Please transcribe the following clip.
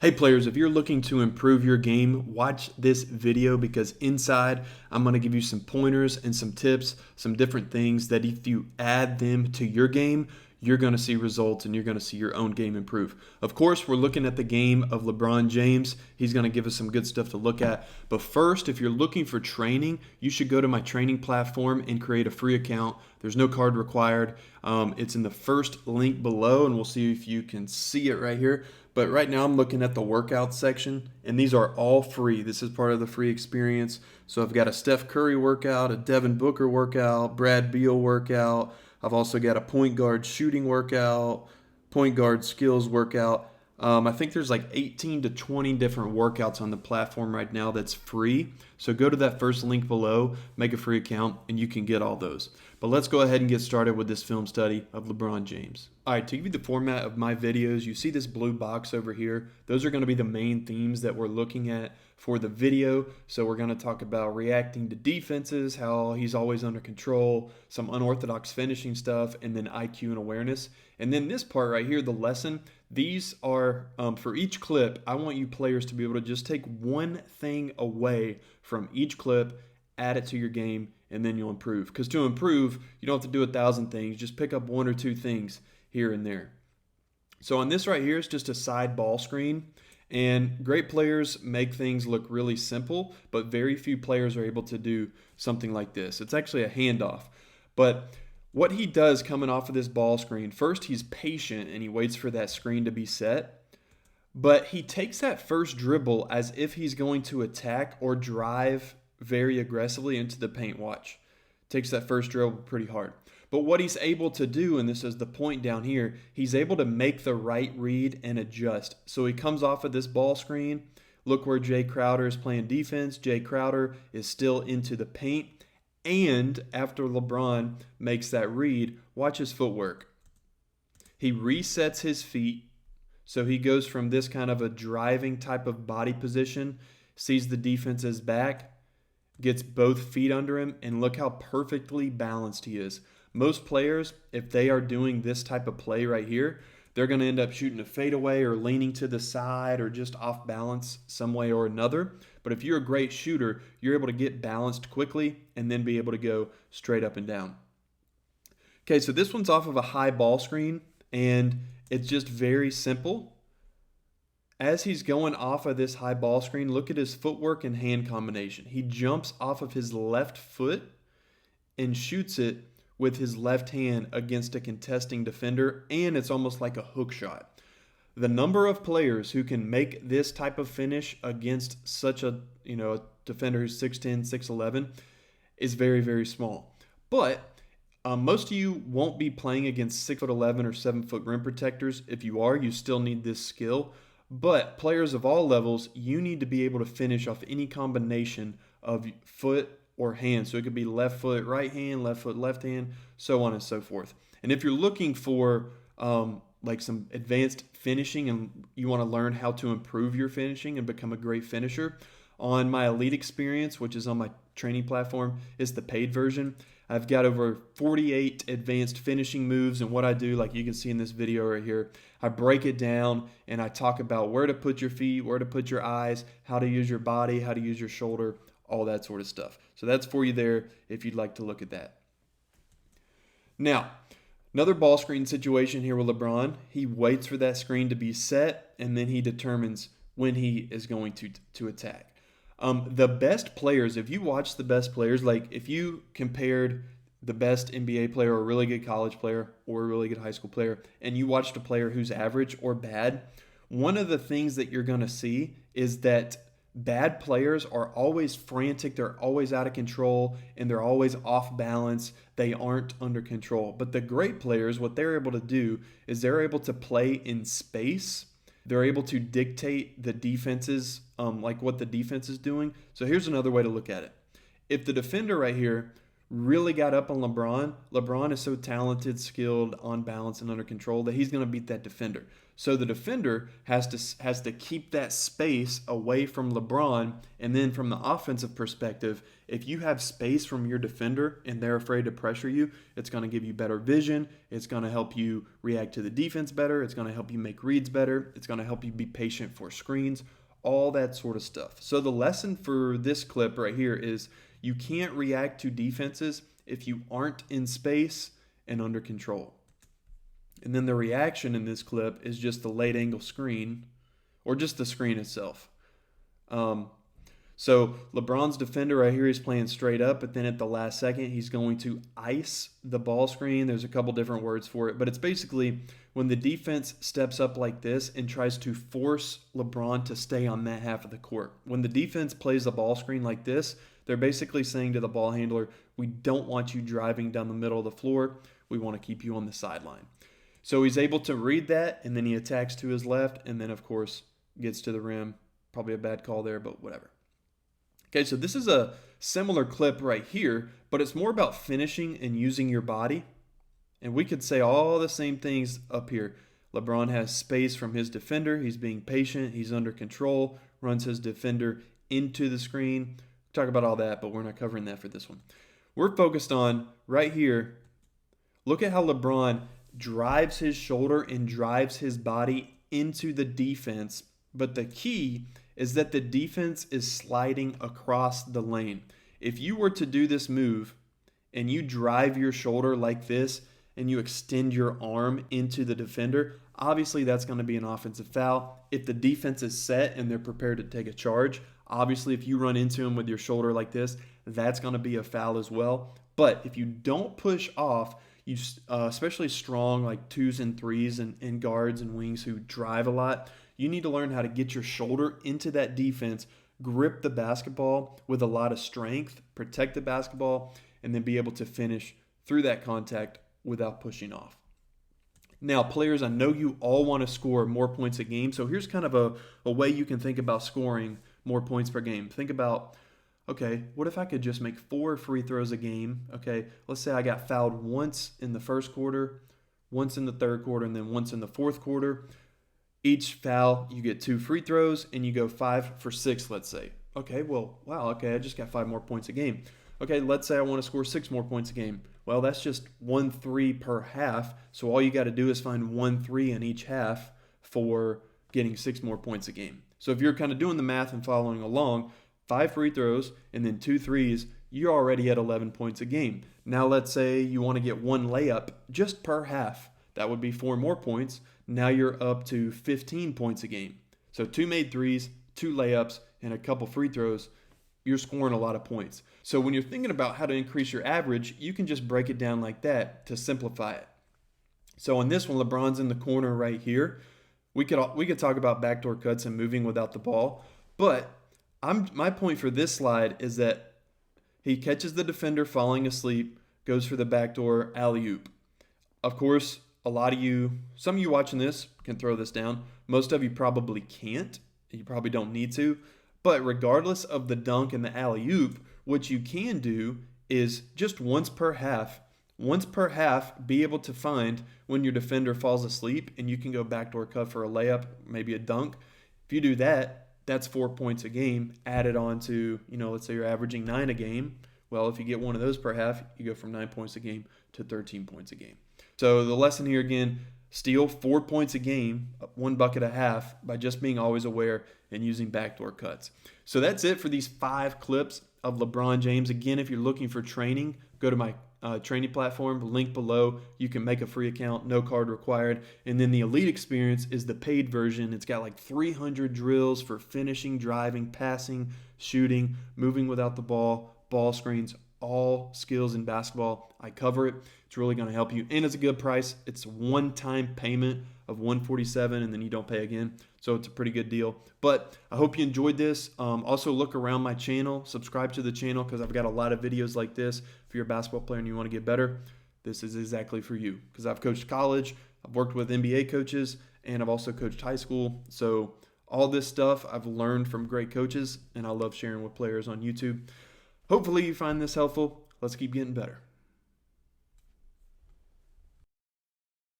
Hey players, if you're looking to improve your game, watch this video because inside I'm going to give you some pointers and some tips, some different things that if you add them to your game, you're going to see results and you're going to see your own game improve. Of course, we're looking at the game of LeBron James. He's going to give us some good stuff to look at. But first, if you're looking for training, you should go to my training platform and create a free account. There's no card required. It's in the first link below, and we'll see if you can see it right here. But right now I'm looking at the workout section, and these are all free. This is part of the free experience. So I've got a Steph Curry workout, a Devin Booker workout, Brad Beal workout. I've also got a point guard shooting workout, point guard skills workout. I think there's like 18 to 20 different workouts on the platform right now that's free. So go to that first link below, make a free account, and you can get all those. But let's go ahead and get started with this film study of LeBron James. All right, to give you the format of my videos, you see this blue box over here. Those are going to be the main themes that we're looking at for the video. So we're going to talk about reacting to defenses, how he's always under control, some unorthodox finishing stuff, and then IQ and awareness. And then this part right here, the lesson, these are, for each clip, I want you players to be able to just take one thing away from each clip, add it to your game, and then you'll improve. Because to improve, you don't have to do 1,000 things. Just pick up one or two things here and there. So on this right here, it's just a side ball screen. And great players make things look really simple, but very few players are able to do something like this. It's actually a handoff. But what he does coming off of this ball screen, first he's patient and he waits for that screen to be set. But he takes that first dribble as if he's going to attack or drive very aggressively into the paint. Watch. Takes that first dribble pretty hard. But what he's able to do, and this is the point down here, he's able to make the right read and adjust. So he comes off of this ball screen. Look where Jay Crowder is playing defense. Jay Crowder is still into the paint. And after LeBron makes that read, watch his footwork. He resets his feet. So he goes from this kind of a driving type of body position, sees the defense's back, gets both feet under him, and look how perfectly balanced he is. Most players, if they are doing this type of play right here, they're going to end up shooting a fadeaway or leaning to the side or just off balance some way or another. But if you're a great shooter, you're able to get balanced quickly and then be able to go straight up and down. Okay, so this one's off of a high ball screen, and it's just very simple. As he's going off of this high ball screen, look at his footwork and hand combination. He jumps off of his left foot and shoots it with his left hand against a contesting defender, and it's almost like a hook shot. The number of players who can make this type of finish against such a defender who's 6'10", 6'11", is very, very small. But most of you won't be playing against 6'11" or 7-foot rim protectors. If you are, you still need this skill. But players of all levels, you need to be able to finish off any combination of foot or hand. So it could be left foot, right hand, left foot, left hand, so on and so forth. And if you're looking for like some advanced finishing and you want to learn how to improve your finishing and become a great finisher, on my Elite Experience, which is on my training platform, is the paid version. I've got over 48 advanced finishing moves, and what I do, like you can see in this video right here, I break it down and I talk about where to put your feet, where to put your eyes, how to use your body, how to use your shoulder, all that sort of stuff. So that's for you there if you'd like to look at that. Now, another ball screen situation here with LeBron. He waits for that screen to be set, and then he determines when he is going to attack. The best players, if you watch the best players, like if you compared the best NBA player or a really good college player or a really good high school player, and you watched a player who's average or bad, one of the things that you're going to see is that bad players are always frantic, they're always out of control, and they're always off balance. They aren't under control. But the great players, what they're able to do is they're able to play in space. They're able to dictate the defenses, like what the defense is doing. So here's another way to look at it. If the defender right here really got up on LeBron, LeBron is so talented, skilled, on balance, and under control that he's going to beat that defender. So the defender has to keep that space away from LeBron. And then from the offensive perspective, if you have space from your defender and they're afraid to pressure you, it's going to give you better vision. It's going to help you react to the defense better. It's going to help you make reads better. It's going to help you be patient for screens, all that sort of stuff. So the lesson for this clip right here is you can't react to defenses if you aren't in space and under control. And then the reaction in this clip is just the late angle screen or just the screen itself. So LeBron's defender right here, he's playing straight up, but then at the last second, he's going to ice the ball screen. There's a couple different words for it, but it's basically when the defense steps up like this and tries to force LeBron to stay on that half of the court. When the defense plays the ball screen like this, they're basically saying to the ball handler, we don't want you driving down the middle of the floor. We want to keep you on the sideline. So he's able to read that, and then he attacks to his left, and then, of course, gets to the rim. Probably a bad call there, but whatever. Okay, so this is a similar clip right here, but it's more about finishing and using your body. And we could say all the same things up here. LeBron has space from his defender. He's being patient. He's under control. Runs his defender into the screen. Talk about all that, but we're not covering that for this one. We're focused on right here. Look at how LeBron drives his shoulder and drives his body into the defense. But the key is that the defense is sliding across the lane. If you were to do this move and you drive your shoulder like this and you extend your arm into the defender, obviously that's going to be an offensive foul. If the defense is set and they're prepared to take a charge, obviously if you run into him with your shoulder like this, that's going to be a foul as well. But if you don't push off, you especially strong like 2s and 3s and guards and wings who drive a lot, you need to learn how to get your shoulder into that defense, grip the basketball with a lot of strength, protect the basketball, and then be able to finish through that contact without pushing off. Now, players, I know you all want to score more points a game, so here's kind of a way you can think about scoring more points per game. Think about, okay, what if I could just make 4 free throws a game? Okay, let's say I got fouled once in the first quarter, once in the third quarter, and then once in the fourth quarter. Each foul, you get 2 free throws, and you go 5 for 6, let's say. Okay, well, wow, okay, I just got 5 more points a game. Okay, let's say I want to score 6 more points a game. Well, that's just 1 3 per half, so all you got to do is find 1 3 in each half for getting 6 more points a game. So if you're kind of doing the math and following along, 5 free throws and then 2 threes, you're already at 11 points a game. Now let's say you want to get 1 layup just per half. That would be 4 more points. Now you're up to 15 points a game. So 2 made threes, 2 layups, and a couple free throws, you're scoring a lot of points. So when you're thinking about how to increase your average, you can just break it down like that to simplify it. So on this one, LeBron's in the corner right here. We could talk about backdoor cuts and moving without the ball, but my point for this slide is that he catches the defender falling asleep, goes for the backdoor alley-oop. Of course, some of you watching this can throw this down. Most of you probably can't. You probably don't need to. But regardless of the dunk and the alley-oop, what you can do is just once per half, be able to find when your defender falls asleep and you can go backdoor cut for a layup, maybe a dunk. If you do that, that's 4 points a game added on to, let's say you're averaging 9 a game. Well, if you get one of those per half, you go from 9 points a game to 13 points a game. So the lesson here again, steal 4 points a game, 1 bucket a half by just being always aware and using backdoor cuts. So that's it for these 5 clips of LeBron James. Again, if you're looking for training, go to my training platform, link below. You can make a free account, no card required. And then the Elite Experience is the paid version. It's got like 300 drills for finishing, driving, passing, shooting, moving without the ball, ball screens, all skills in basketball. I cover it. It's really going to help you, and it's a good price. It's a one-time payment of $147, and then you don't pay again. So it's a pretty good deal. But I hope you enjoyed this. Also, look around my channel. Subscribe to the channel because I've got a lot of videos like this. If you're a basketball player and you want to get better, this is exactly for you. Because I've coached college, I've worked with NBA coaches, and I've also coached high school. So all this stuff I've learned from great coaches, and I love sharing with players on YouTube. Hopefully you find this helpful. Let's keep getting better.